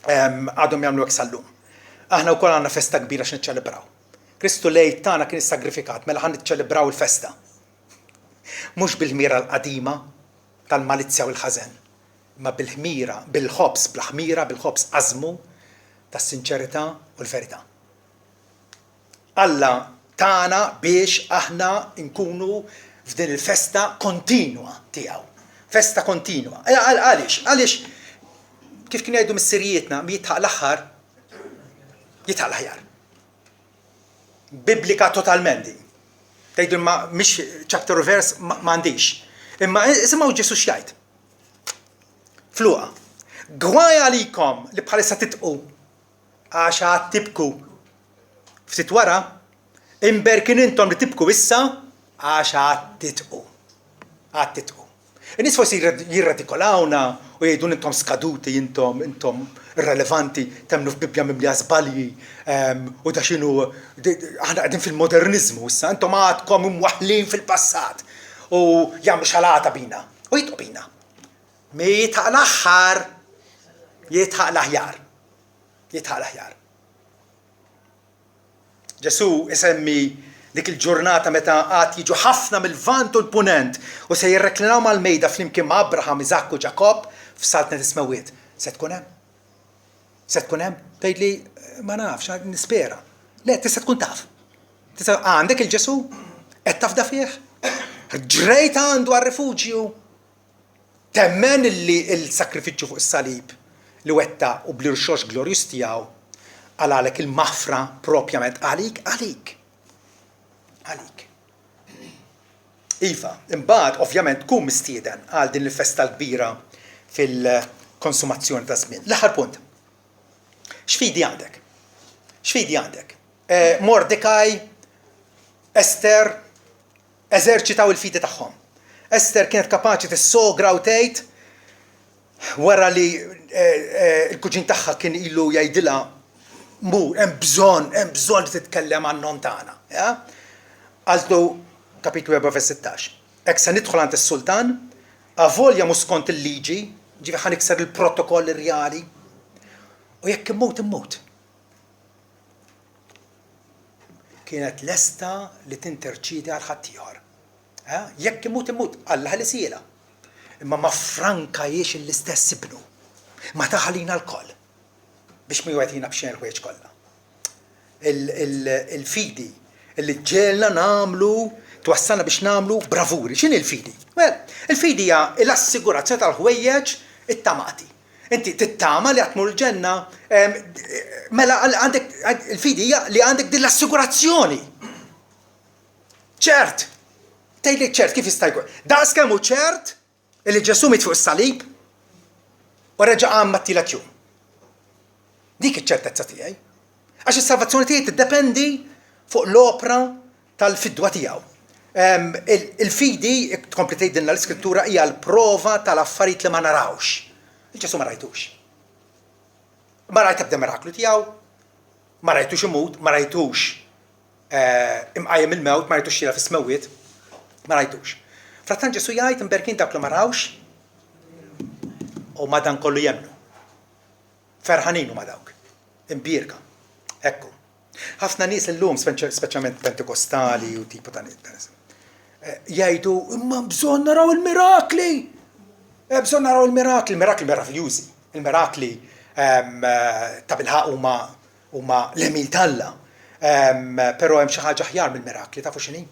għadhom jagħmlu hekk sal-lum. Aħna wkoll għandna festa kbira x'niċċelebraw. Kristu lejl tagħna kien issagrifikat mela ħan niċċelebraw il-festa. Mhux bil-ħmira l-qadima tal-malizzja u l-ħażen, ma bil-ħmira, bil-ħobs, bl-ħmira, bil-ħobs għażmu tas-sinċerità u l-verità. Alla tagħna biex aħna nkunu f'din il-festa kontinwa tiegħu. Festa kontinwa. Għaliex kif kien jgħidu mis-sirjietna jitħaq l-aħħar jitħaq l-aħjar. Biblika totalment din. Tgħidu ma mhix chapter u verse m'għandix. Imma isimgħu Ġesu x'jgħid. Fluqa. Gwaj għalikom li bħalissa titqu għax għad tibku. Ftit wara, imberkin intom li tibku issa għax għad titqu. Għad titqu. In-nies forsi jirradikolawna u jgħidun intom skaduti, intom irrelevanti, temnu f'Bibja mimlija żbalji u da xinu aħna qegħdin fil-modernizmu issa, intom għadkom imwaħħlin fil-passat u jagħmlu xalata bina u jitqu bina. Mi jitħaq l-aħħar jitħaq l-aħjar. Jitħaq l-aħjar. Ġesu isemmi dik il-ġurnata meta għad jiġu ħafna mill-vant u l-punent u se jirreklinaw mal-mejda flimkien ma' Abraham, Iżak u Ġakob f'saltnet ismewwiet. Se tkun hemm? Se tkun hemm? Tgħidli ma nafx, nispera. Le, tista' tkun taf. Għandek il-Ġesu? Qed tafda fih? Ġrejt għandu għar-rifuġju. Temmen li l-sakrifiċċju fuq is-salib li wetta u bl-irxox glorjus tiegħu għalek il-maħfra propjament għalik. Iva, imbagħad ovvjament tkun mistieden għal din il-festa l-kbira fil-konsumazzjoni ta' żmien. L-aħħar punt. X'fidi għandek? Mordecai, Ester, eżerċitaw il-fidi tagħhom. Ester kienet kapaċi tissogra u tgħid wara li l-kuġin tagħha kien ilu jgħidilha hemm bżonn li titkellem għan-nom tagħna. Għaltu kapitlu 4 vers 16. Hekk se nidħol għand is-sultan, avolja mhux skont il-liġi, ġifi ħan ikser il-protokoll irreali, u jekk immut. Kienet lesta li tinterċidi għal ħadd ieħor. Jekk immut, Alla ħalli siela. Imma ma frankajiex l-istess ibnu. Ma taħalina l-koll biex mi jgħetina b'xejn il-ħwejġ kollha. Il-fidi illi ġelna namlu, twassalna biex namlu bravuri. X'in il-fidi? Il-fidi hija l-assigurazzjoni tal-ħwejjeġ it-tamati. Inti tittama li għatmur l-ġenna, mela għandek il-fidi hija li għandek din l-assigurazzjoni. ċert. Tgħidli ċert kif jista' jkun. Daqs kemm hu ċert illi Ġesu miet fuq is-salib u reġa' għamma t-tielet jum. Dik iċ-ċertezza tiegħi. Għax is-salvazzjoni tiegħi tiddependi fuq l-opra tal-fidwa tiegħu. Il-fidi, tkompli tgħidilna l-Iskrittura hija l-prova tal-affarijiet li ma narawx. Il-Ġesu ma rajtux. Ma rajt ebda miraklu tiegħu, ma rajtux imut, ma rajtux imqajjem il-mewt, ma rajtux xira fis-smewwiet, ma rajtux. Frattan Ġesu jgħid imberkin dak li ma rawx u madankollu jemnu. Ferħanin huma dawk. Imbierka. Ekku. Ħafna nies illum, speċjalment pentekostali u tipu ta' nies, jgħidu imma bżonn naraw il-mirakli. Bżonn naraw il-mirakli, il-mirakli meraviljużi. Il-mirakli ta' bilħaq huma l-emil talla. Però hemm xi ħaġa aħjar mill-mirakli, tafu x'inhi?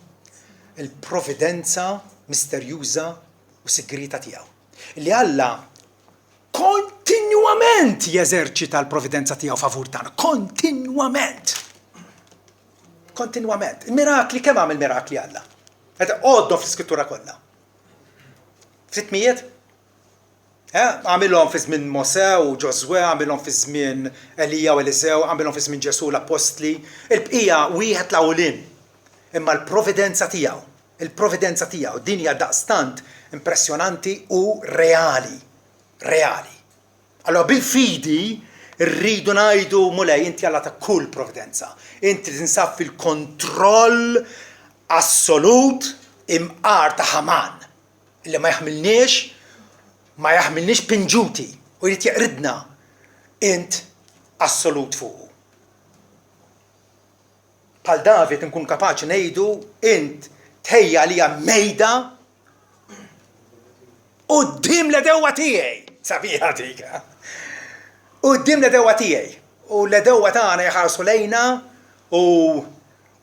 Il-providenza misterjuża u sigrita tiegħu. Li Alla kontinwament jeżerċita l-providenza tiegħu favur tagħna, kontinwament. Il-mirakli, kemm għamel mirakli Alla? Għoddhom fl-Iskrittura kollha. F'sittmijiet? Għamilhom fi żmien Mosè u Ġoswe, għamilhom fi żmien Elija u Elisew, għamilhom fi żmien Ġesu l-Apostli. Il-bqija wieħed l-awlin. Imma l-providenza tiegħu din hija daqstant impressjonanti u reali. Allora bil-fidi rridu ngħidu mulej inti Alla ta' kull provvidenza. Inti tinsab fil-kontroll assolut imqar ta' Haman illi ma jaħmilniex pinġuti u jrid jaqridna int assolut fuq. Bħal David nkun kapaċi ngħidu int tħejja li mejda quddiem l-edewwa tiegħi. Sabiħa dik. Quddiem l-edewwa tiegħi. U l-edewwa tagħna jħarsu lejna u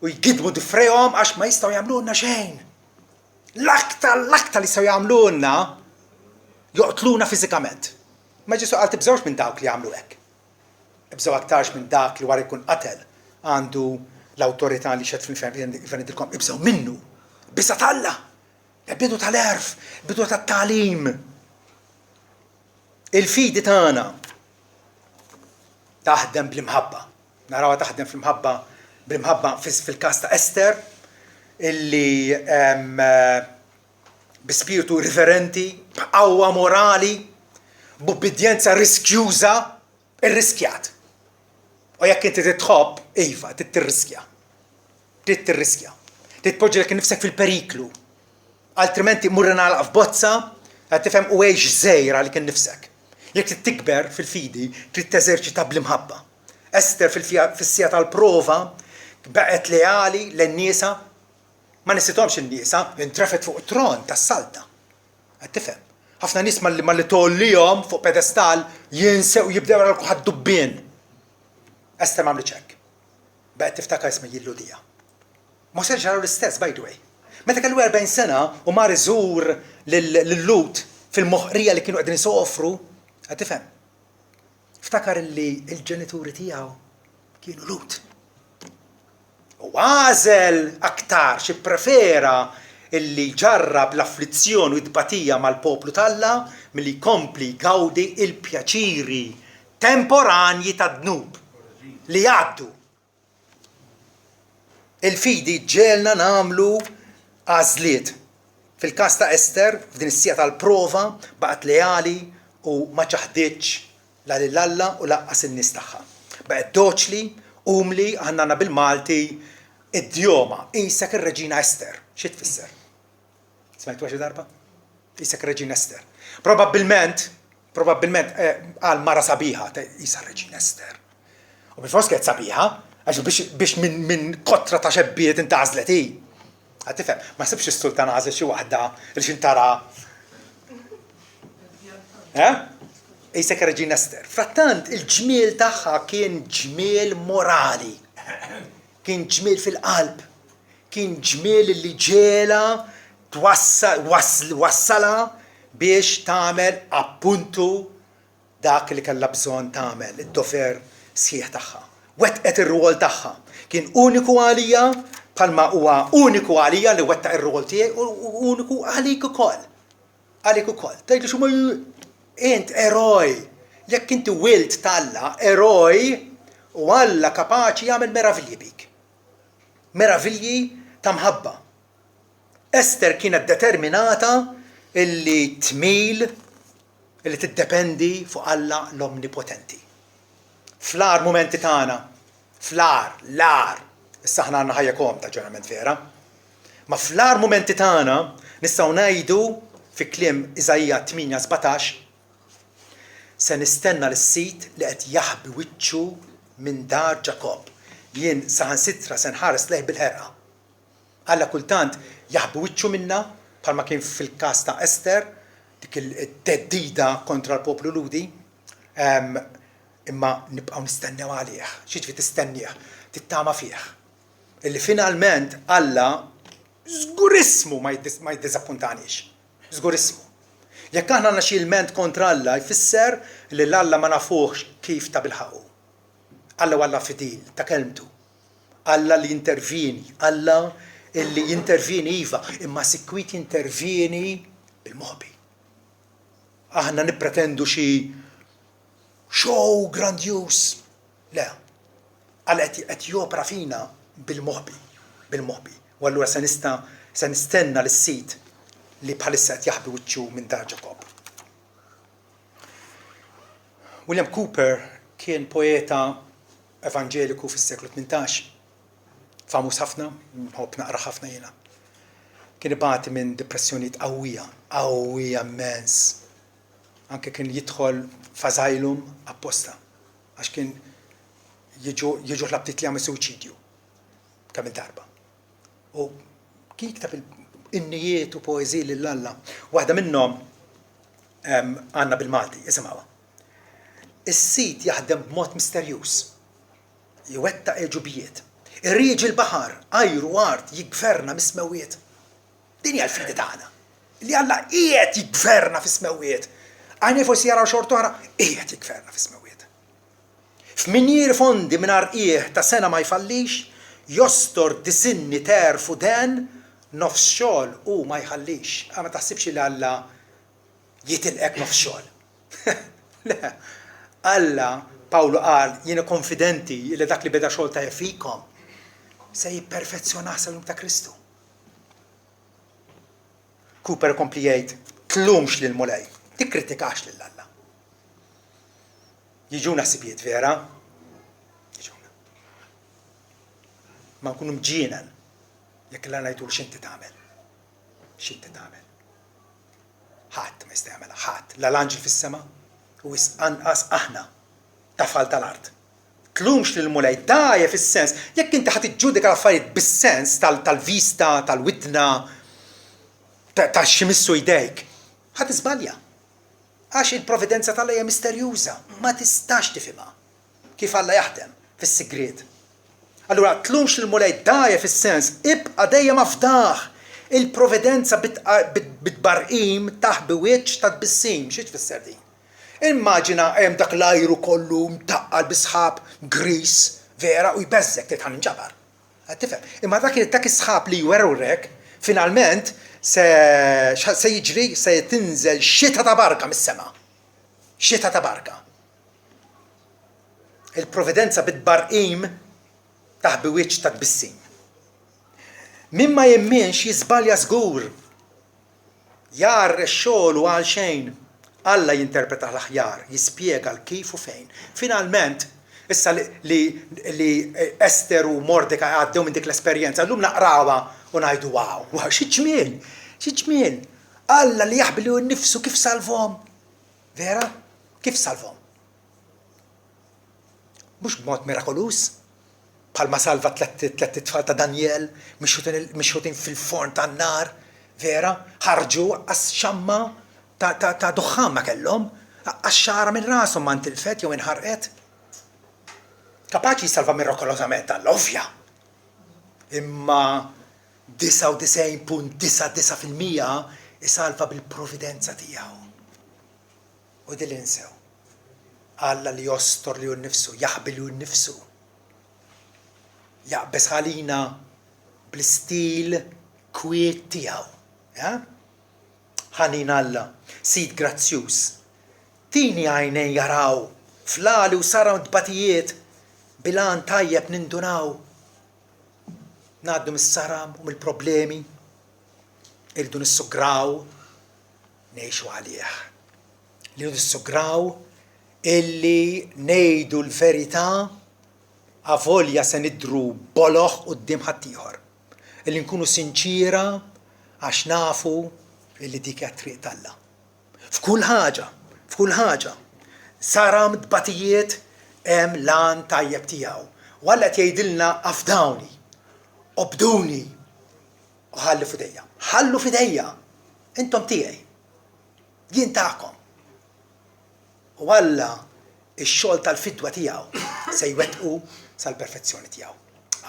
jgidbu difrejhom għax ma jistgħu jagħmlulna xejn. L-aktar li jistgħu jagħmlulna joqtluna fiżikament. Ma Ġesu qal tibżgħux minn dawk li jagħmlu hekk. Ibżgħu aktarx minn dak li wara jkun qatel għandu l-awtorità li xed fil-infernidilkom. Ibżgħu minnu. Bisa talla. Bidu tal-erf, bidu tat-talim. Il-fidi tagħna taħdem bl-imħabba. Narawha taħdem bl-imħabba fil-każ ta' Ester illi bi-spiritu riverenti, b'qawwa morali, b'ubbidjenza riskjuża, irriskjat. U jekk inti titħobb, iva, tirriskja. Tirriskja. Titpoġġilek nifsek fil-periklu. Altrimenti murri nagħlaq f'bozza, qed tifhem u għejx żgħira li kien nifsek. Jekk tikber fil-fidi, trid teżerċita bl-imħabba. Ester fis-sija tal-prova baqgħet leali lin-niesa, ma nisithomx in-niesa, intrefet fuq tron tas-salta. Qed tifhem. Ħafna nies malli tollihom fuq pedestal jinsew jibdew għal kulħadd dubbien. Ester m'għamlitx hekk. Baqgħet tiftakar isma' Jilludija. Ma serġ naraw l-istess, by the way. Meta kellu 40 sena u mar iżur lil-Lut fil-moħqrija li kienu qegħdin isofru, qed tifhem. Ftakar li l-ġenituri tiegħu kienu Lut. U għażel aktar xi prefera illi ġarrab l-afflizzjoni u d-batija mal-poplu talla milli jkompli gawdi il-pjaċiri temporanji tad-dnub li jgħaddu. Il-fidi ġelna nagħmlu għażliet. Fil-każ ta' Ester, f'din is-sija tal-prova, baqgħet leali u ma ċaħditx la lill-Alla u laqqas in-nies tagħha. Baqgħet doċli, umli, għandna bil-Malti id-djoma, isek ir-Reġina Ester. Xi tfisser? Smajtu xi darba? Isek ir-Reġina Ester. Probabbilment għal mara sabiħa ta' isa Reġina Ester. U bil-fors kienet sabiħa, għax biex minn kotra ta' xebbiet inta għażlet hi. Għad tifhem, ma sibx is-sultan għażel xi waħda li xintara. Isek Reġina Ester. Frattant il-ġmiel tagħha kien ġmiel morali. Kien ġmiel fil-qalb. Kien ġmiel li ġela wassala biex tagħmel appuntu dak li kellha bżonn tagħmel, id-dofer sħiħ tagħha. Wettqet ir-rwol tagħha. Kien uniku għalija bħalma huwa uniku għalija li wettaq ir-rwol tiegħi u uniku għalik ukoll. Għalik ukoll. Tgħidli x'huma int eroj. Jekk inti wild talla eroj u Alla kapaċi jagħmel meravilji bik. Meravilji ta' mħabba. Ester kienet determinata illi tmil illi tiddependi fuq Alla l-omnipotenti. Fl-ar momenti tagħna, l-ar, issa ħna għandna ħajja komta ġeneralment vera, ma fl-ar momenti tagħna nistgħu ngħidu fi kliem Iżajja 8:17 se nistenna l-sit li qed jaħbi wiċċu minn dar Ġakob. Jien saħansitra se nħares lejh bil-ħerqa. Alla kultant jaħbi wiċċu minna bħalma kien fil-każ ta' Ester, dik il-teddida kontra l-poplu Ludi, imma nibqgħu nistennew għalih. X'jiġri tistennieh, tittama fih. Illi finalment Alla żgurismu ma jiddiżappuntanix. Żgurismu. Jekk aħna għandna xi ilment kontra Alla jfisser li l-Alla ma nafuhx kif ta' bilħaqu. Alla huwa Alla fidil ta' kelmtu. Alla li jintervini, Alla illi jintervini iva, imma sikwit jintervini bil-moħbi. Aħna nippretendu xi show grandius. Le. Alla qed jopra fina bil-moħbi. U allura se nistenna l-sit li bħalissa qed jaħbi wiċċu minn dar Ġakob. William Cooper kien poeta evangeliku fis-seklu 18. Famuż ħafna, nħobb naqra ħafna jiena. Kien ibati minn depressjonijiet qawwija immens. Anke kien jidħol f'asylum apposta għax kien jiġu ħlabtit li għamil suċidju kemm il-darba. U kien jiktab in-nijiet u poeżiji lill-Alla. Waħda minnhom għandna bil-Malti, isimgħuha. Is-sit jaħdem b'mod misterjuż. Iwettaq il-ġubijiet. Irrieġ il-baħar, ajru art jigverna mis-smewwiet. Din hija l-fidi tagħna. Li Alla qiegħed jigverna fis-smewwiet. Għajni forsi jaraw xortu għara, qiegħed jigverna fis-smewwiet. F'minjier fondi mingħajr qiegħ ta' sena ma jfallix, jostor disinni terfu den, nofs xogħol u ma jħallix. Ma taħsibx li Alla jitilqek nofs xogħol. Le, Alla, Pawlu qal, jiena konfidenti li dak li beda xogħol ta' fikom se jipperfezzjonah sal-jum ta' Kristu. Cooper kompli jgħid, tlumx lil mulej, tikkritikax lil Alla. Jiġuna sibijiet vera? Jiġuna. Ma nkunu mġienen jekk Alla ngħidu x'inti tagħmel. X'inti tagħmel. Ħadd ma jista' jagħmilha, ħadd. L-anġel fis-sema u anqas aħna tafal tal-art. Tlumx lil mulej dajja fis-sens, jekk inti ħadd iġġudika l-affarijiet bis-sens tal-vista, tal-widna, ta' ximissu jdejk, ħadd iżbalja. Għax il-providenza tal-Alla hija misterjuża, ma tistax tifhimha kif Alla jaħdem fis-sigriet. Allura tlumx lil mulej dajja fis-sens, ibqa' dejjem afdaħ. Il-providenza bitbarqim taħbi wiċċ ta' tbissim, xi tfisser din? Immaġina hemm dak l-ajru kollu mtaqqal bisħab gris vera u jbeżżek titħan inġabar. Tifhem? Imma dak is-sħab li jwerrek finalment se jiġri se tinżel xita ta' barka mis-sema. Xita ta' barka. Il-providenza bitbarqim taħbi wiċċ ta' tbissim. Min ma jemminx jiżbalja żgur. Jar x-xogħol u għal xejn. Alla jinterpreta l-aħjar, jispjega l-kif u fejn. Finalment, issa li Ester u Mordeka għaddew minn dik l-esperjenza, llum naqrawa u ngħidu wow, xi ġmiel. Alla li jaħbilu nnifsu kif salvhom. Vera? Kif salvhom? Mhux b'mod mirakolus, bħalma salva tlet tfal ta' Daniel, mixħutin fil-forn tan-nar, vera? Ħarġu għas-xamma ta' duħħan ma kellhom, għax-xara minn rashom ma ntilfet jew inħarqet. Kapaċi jsalva mirakolosament tal-ovvja. Imma 99.99% isalva bil-providenza tiegħu. U din insew. Alla li jostor li nnifsu, jaħbi li nnifsu. Jaqbes ħalina bl-istil kwiet tiegħu. Ħanin Alla, Sid grazzjuż, tini għajnej jaraw, flali u saraw dbatijiet, bilan tajjeb nindunaw. Ngħaddu mis-saram u mill-problemi, irridu nissugraw, ngħixu għalih. Li nissugraw illi ngħidu l-verità avolja se nidru boloħ quddiem ħaddieħor. Illi nkunu sinċira għax nafu illi dik hija triq tal-Alla. F'kull ħaġa, saram dbatijiet hemm lan tajjeb tiegħu. U Alla qed jgħidilna afdawni, obduni u ħallu fidejja. Ħallu fidejja, intom tiegħi, jien tagħkom. U Alla ix-xogħol tal-fidwa tiegħu se jwettqu sal-perfezzjoni tiegħu.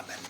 Amen.